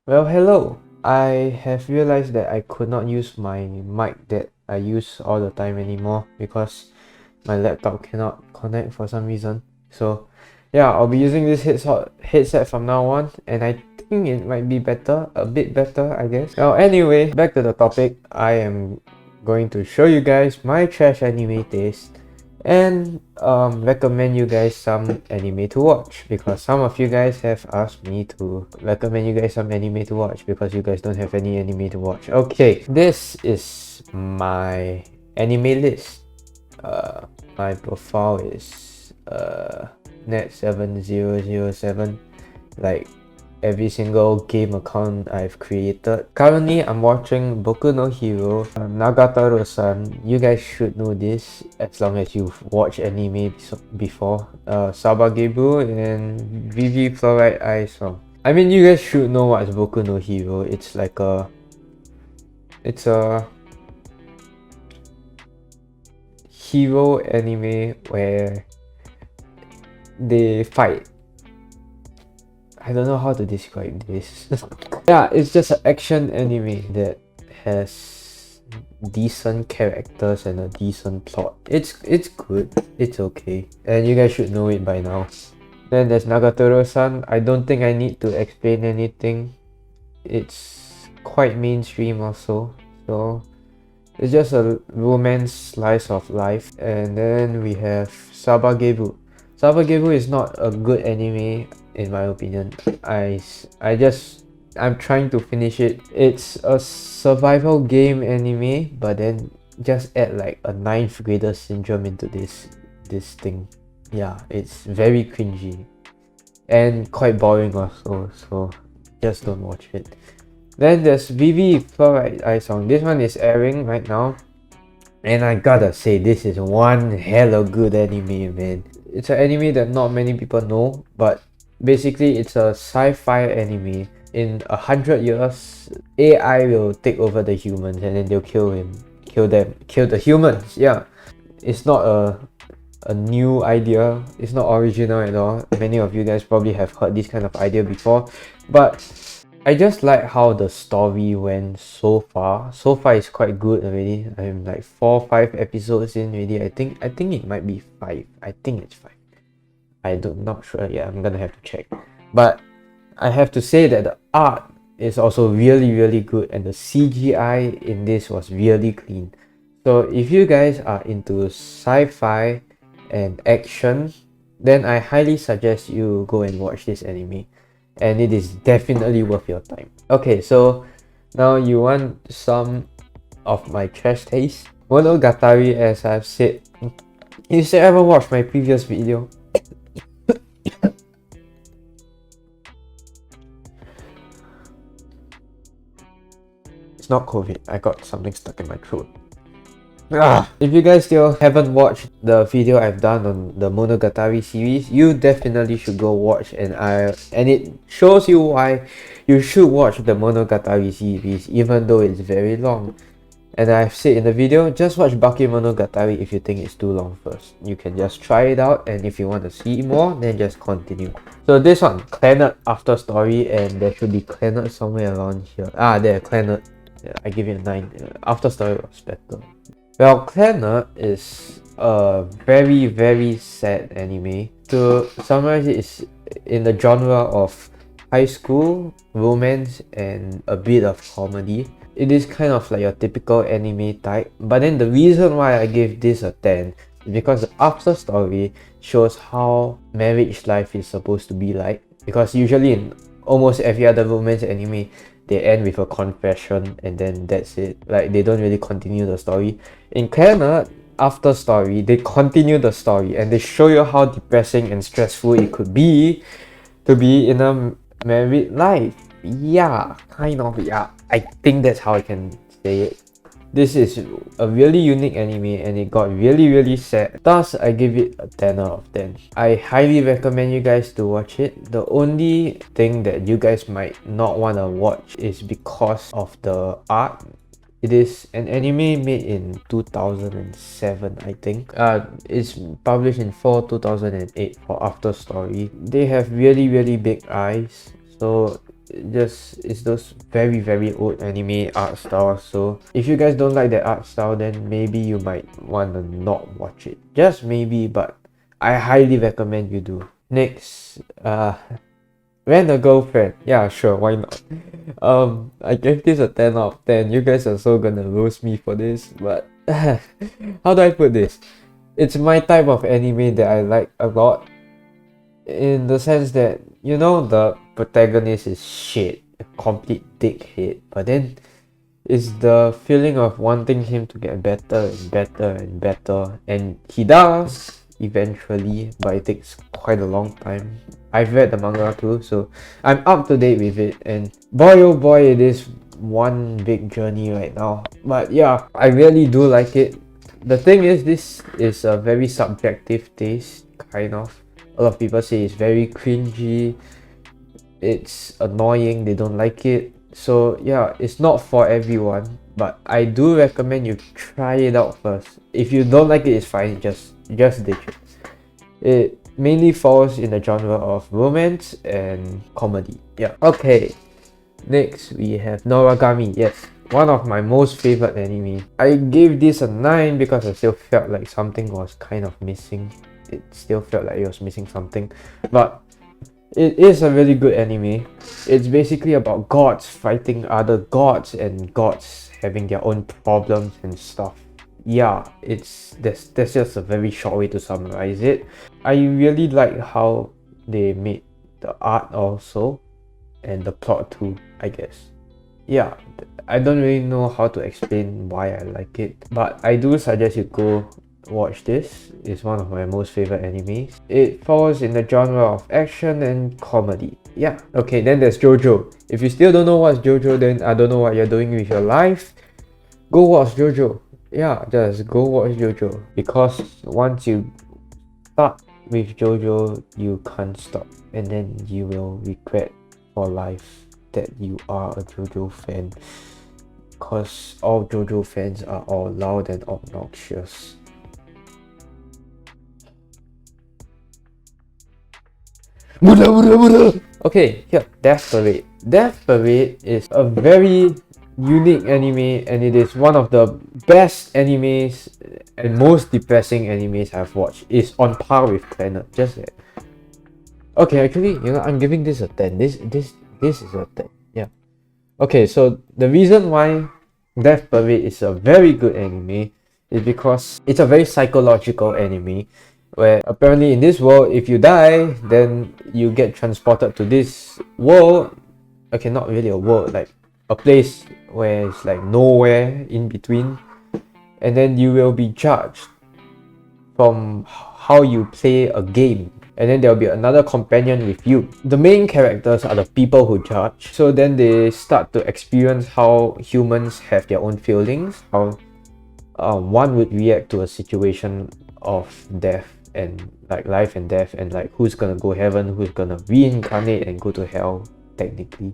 Well, hello. I have realized that I could not use my mic that I use all the time anymore because my laptop cannot connect for some reason. So, yeah, I'll be using this headset from now on, and I think it might be better, a bit better, I guess. Well, anyway, back to the topic. I am going to show you guys my trash anime taste and recommend you guys some anime to watch, because some of you guys have asked me to recommend you guys some anime to watch because you guys don't have any anime to watch. Okay, this is my anime list. My profile is net7007, like every single game account I've created. Currently, I'm watching Boku no Hero, Nagatoro-san. You guys should know this as long as you've watched anime before. Sabage-bu and Vivy Fluorite Eye Song. I mean, you guys should know what's Boku no Hero. It's like it's a hero anime where they fight. I don't know how to describe this. Yeah, it's just an action anime that has decent characters and a decent plot. It's good. It's okay. And you guys should know it by now. Then there's Nagatoro-san. I don't think I need to explain anything. It's quite mainstream also. So it's just a romance slice of life. And then we have Sabage-bu. Sabage-bu is not a good anime in my opinion. I'm trying to finish it. It's a survival game anime, but then just add like a 9th grader syndrome into this thing. Yeah, it's very cringy and quite boring also, so just don't watch it. Then there's Vivy Fluorite Eye Song. This one is airing right now, and I gotta say, this is one hella good anime, man. It's an anime that not many people know, but basically it's a sci-fi anime. In 100 years, AI will take over the humans and then they'll kill the humans. Yeah, it's not a new idea. It's not original at all. Many of you guys probably have heard this kind of idea before, but I just like how the story went so far. So far it's quite good already. I'm like 4-5 episodes in already. I think it might be 5. I think it's 5. Not sure. Yeah, I'm gonna have to check. But I have to say that the art is also really good, and the CGI in this was really clean. So if you guys are into sci-fi and action, then I highly suggest you go and watch this anime, and it is definitely worth your time. Okay, so now you want some of my trash taste. Monogatari, as I've said. You should ever watch my previous video. It's not COVID, I got something stuck in my throat. If you guys still haven't watched the video I've done on the Monogatari series, you definitely should go watch, and it shows you why you should watch the Monogatari series even though it's very long. And I've said in the video, just watch Bakemonogatari if you think it's too long first. You can just try it out, and if you want to see more, then just continue. So this one, Clannad After Story, and there should be Clannad somewhere around here. There, Clannad. Yeah, I give it a 9. After Story was better. Well, Clannad is a very sad anime. To summarize it, it's in the genre of high school, romance, and a bit of comedy. It is kind of like your typical anime type, but then the reason why I gave this a 10 is because the after story shows how marriage life is supposed to be like. Because usually in almost every other romance anime, they end with a confession and then that's it. Like, they don't really continue the story. In Clannad After Story, they continue the story and they show you how depressing and stressful it could be to be in a married life. Yeah, kind of, yeah. I think that's how I can say it. This is a really unique anime and it got really sad. Thus, I give it a 10 out of 10. I highly recommend you guys to watch it. The only thing that you guys might not want to watch is because of the art. It is an anime made in 2007, I think. It's published in fall 2008 for After Story. They have really big eyes. So it's those very old anime art style. So if you guys don't like that art style, then maybe you might want to not watch it. Just maybe, but I highly recommend you do. Next, rent a girlfriend. Yeah, sure, why not? I gave this a 10 out of 10. You guys are so gonna roast me for this, but how do I put this? It's my type of anime that I like a lot, in the sense that, you know, the protagonist is shit, a complete dickhead, but then it's the feeling of wanting him to get better and better and better, and he does eventually, but it takes quite a long time. I've read the manga too, so I'm up to date with it, and boy oh boy, it is one big journey right now. But yeah, I really do like it. The thing is, this is a very subjective taste, kind of. A lot of people say it's very cringy, it's annoying, they don't like it. So yeah, it's not for everyone, but I do recommend you try it out first. If you don't like it, it's fine, just ditch it. It mainly falls in the genre of romance and comedy. Yeah. Okay. Next we have Noragami. Yes, one of my most favorite anime. I gave this a 9 because I still felt like something was kind of missing. It still felt like it was missing something, but it is a really good anime. It's basically about gods fighting other gods and gods having their own problems and stuff. Yeah, that's just a very short way to summarize it. I really like how they made the art also, and the plot too, I guess. Yeah, I don't really know how to explain why I like it, but I do suggest you go watch this. It's one of my most favorite animes. It falls in the genre of action and comedy. Yeah. Okay, then there's Jojo. If you still don't know what's Jojo, then I don't know what you're doing with your life. Go watch Jojo. Yeah, just go watch Jojo, because once you start with Jojo, you can't stop, and then you will regret for life that you are a Jojo fan, because all Jojo fans are all loud and obnoxious. Okay, here, Death Parade. Death Parade is a very unique anime, and it is one of the best animes and most depressing animes I've watched. It's on par with Clannad, just that. Okay, actually, you know, I'm giving this a 10. This is a 10. Yeah. Okay, so the reason why Death Parade is a very good anime is because it's a very psychological anime, where apparently in this world, if you die, then you get transported to this world. Okay, not really a world, like a place where it's like nowhere in between, and then you will be judged from how you play a game, and then there'll be another companion with you. The main characters are the people who judge, so then they start to experience how humans have their own feelings, how one would react to a situation of death, and like life and death, and like who's gonna go heaven, who's gonna reincarnate and go to hell, technically.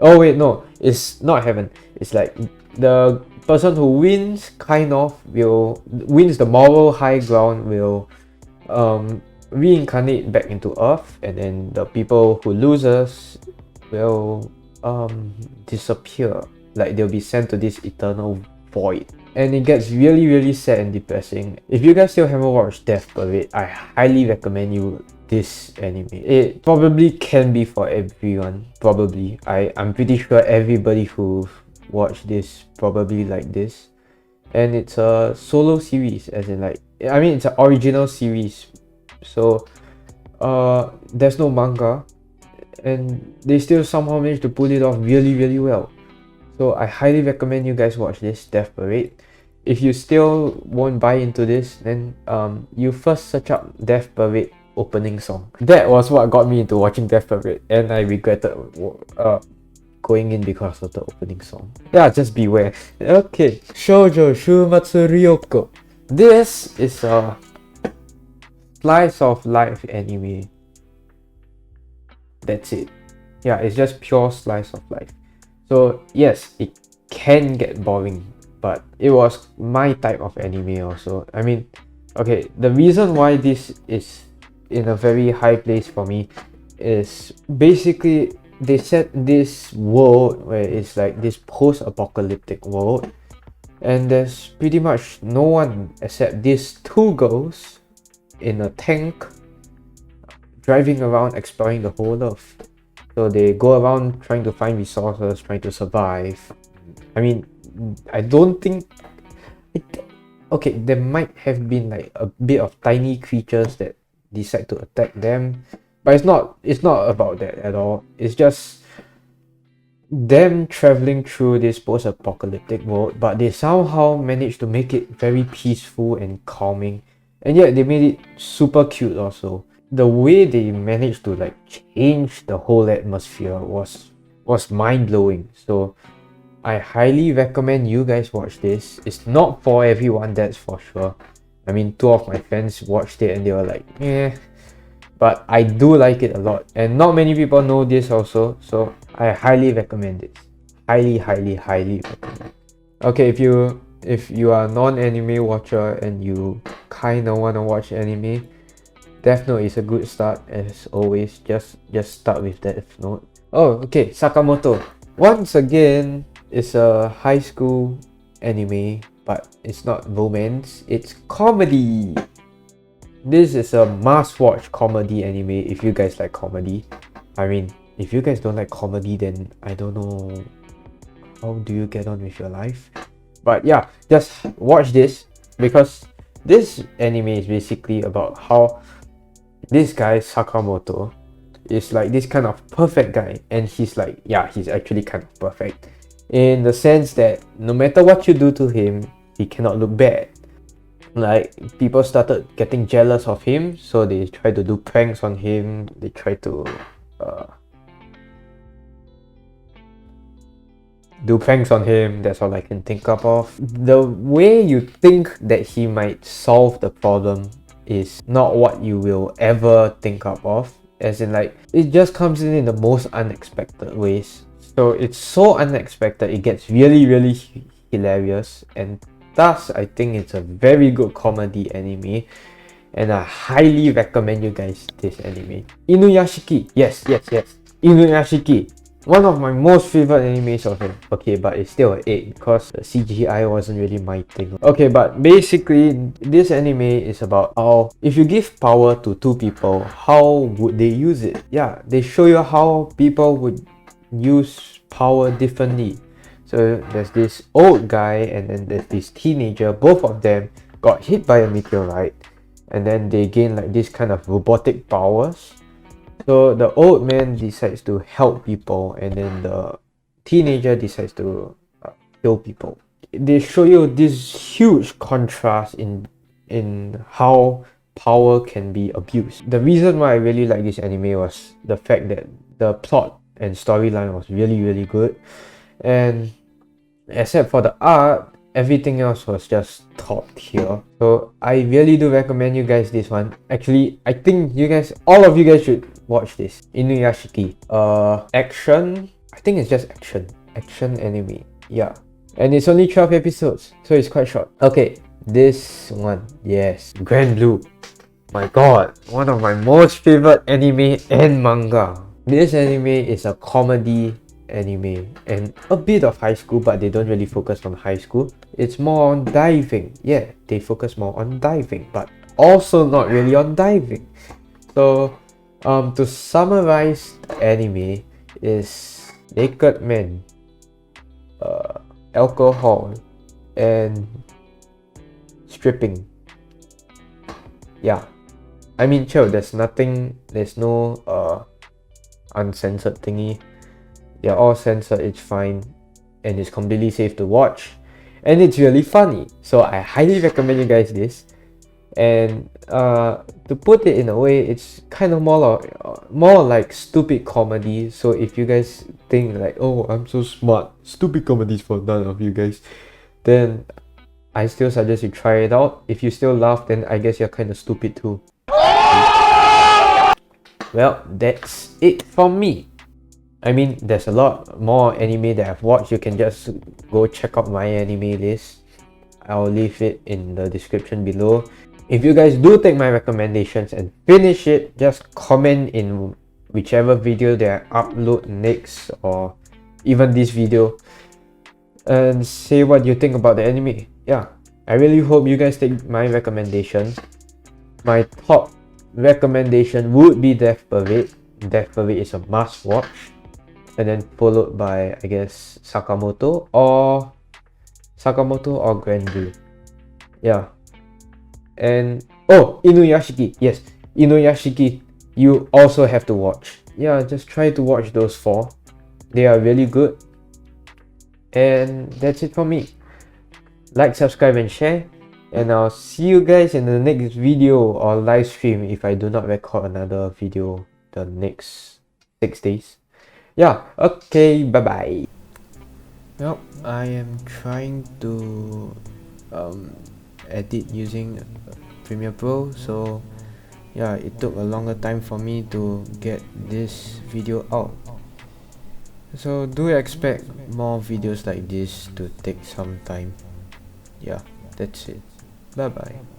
Oh wait, no, it's not heaven. It's like the person who wins wins the moral high ground will reincarnate back into Earth, and then the people who loses will disappear. Like they'll be sent to this eternal void. And it gets really sad and depressing. If you guys still haven't watched Death Parade, I highly recommend you this anime. It probably can be for everyone. Probably. I'm pretty sure everybody who watched this probably like this. And it's a solo series, as in like, I mean, it's an original series. So there's no manga, and they still somehow managed to pull it off really well. So I highly recommend you guys watch this, Death Parade. If you still won't buy into this, then you first search up Death Parade opening song. That was what got me into watching Death Parade, and I regretted going in because of the opening song. Yeah, just beware. Okay, Shoujo Shumatsu Ryoko. This is a slice of life anime. That's it. Yeah, it's just pure slice of life. So yes, it can get boring, but it was my type of anime also. I mean, okay, the reason why this is in a very high place for me is basically they set this world where it's like this post-apocalyptic world, and there's pretty much no one except these two girls in a tank driving around exploring the whole earth. So they go around trying to find resources, trying to survive. I mean, I don't think okay, there might have been like a bit of tiny creatures that decide to attack them, but it's not about that at all. It's just them traveling through this post-apocalyptic world, but they somehow managed to make it very peaceful and calming, and yet they made it super cute also. The way they managed to like change the whole atmosphere was mind-blowing. So I highly recommend you guys watch this. It's not for everyone, that's for sure. I mean, two of my friends watched it and they were like, eh. But I do like it a lot. And not many people know this also. So I highly recommend it. Highly recommend. Okay, if you are a non-anime watcher and you kinda wanna watch anime, Death Note is a good start as always. Just start with Death Note. Oh, okay, Sakamoto. Once again, it's a high school anime, but it's not romance, it's comedy. This is a must-watch comedy anime if you guys like comedy. I mean, if you guys don't like comedy, then I don't know how do you get on with your life. But yeah, just watch this, because this anime is basically about how this guy Sakamoto is like this kind of perfect guy, and he's like, yeah, he's actually kind of perfect in the sense that no matter what you do to him, he cannot look bad. Like, people started getting jealous of him, so they try to do pranks on him. They try to do pranks on him. That's all I can think of. The way you think that he might solve the problem is not what you will ever think of. As in, like, it just comes in the most unexpected ways. So it's so unexpected, it gets really hilarious, and thus I think it's a very good comedy anime, and I highly recommend you guys this anime. Inuyashiki, yes, Inuyashiki, one of my most favorite animes of him. Okay, but it's still an 8 because the CGI wasn't really my thing. Okay, but basically this anime is about how if you give power to two people, how would they use it? Yeah, they show you how people would use power differently. So there's this old guy and then there's this teenager. Both of them got hit by a meteorite, and then they gain like this kind of robotic powers. So the old man decides to help people, and then the teenager decides to kill people. They show you this huge contrast in how power can be abused. The reason why I really like this anime was the fact that the plot and storyline was really good, and except for the art, everything else was just top tier. So I really do recommend you guys this one. Actually, I think all of you guys should watch this. Inuyashiki. Action. I think it's just action anime. Yeah, and it's only 12 episodes, so it's quite short. Okay, this one, yes, Grand Blue. My god, one of my most favorite anime and manga. This anime is a comedy anime and a bit of high school, but they don't really focus on high school. It's more on diving. Yeah, they focus more on diving, but also not really on diving. So to summarize, the anime is naked men, alcohol, and stripping. Yeah, I mean, chill, there's no uncensored thingy. They're all censored, it's fine, and it's completely safe to watch, and it's really funny. So I highly recommend you guys this. And to put it in a way, it's kind of more like stupid comedy. So if you guys think like, oh, I'm so smart, stupid comedies for none of you guys, then I still suggest you try it out. If you still laugh, then I guess you're kind of stupid too. Well, that's it from me. I mean, there's a lot more anime that I've watched. You can just go check out my anime list. I'll leave it in the description below. If you guys do take my recommendations and finish it, just comment in whichever video that I upload next, or even this video, and say what you think about the anime. Yeah, I really hope you guys take my recommendation. My top recommendation would be Death Parade. Death Parade is a must watch, and then followed by, I guess, Sakamoto or Grand Blue. Yeah. And oh, Inuyashiki. Yes, Inuyashiki, you also have to watch. Yeah, just try to watch those 4. They are really good. And that's it for me. Like, subscribe, and share. And I'll see you guys in the next video or live stream if I do not record another video the next 6 days. Yeah, okay, bye bye. Well, I am trying to edit using Premiere Pro, so yeah, it took a longer time for me to get this video out. So do expect more videos like this to take some time. Yeah, that's it. Bye bye.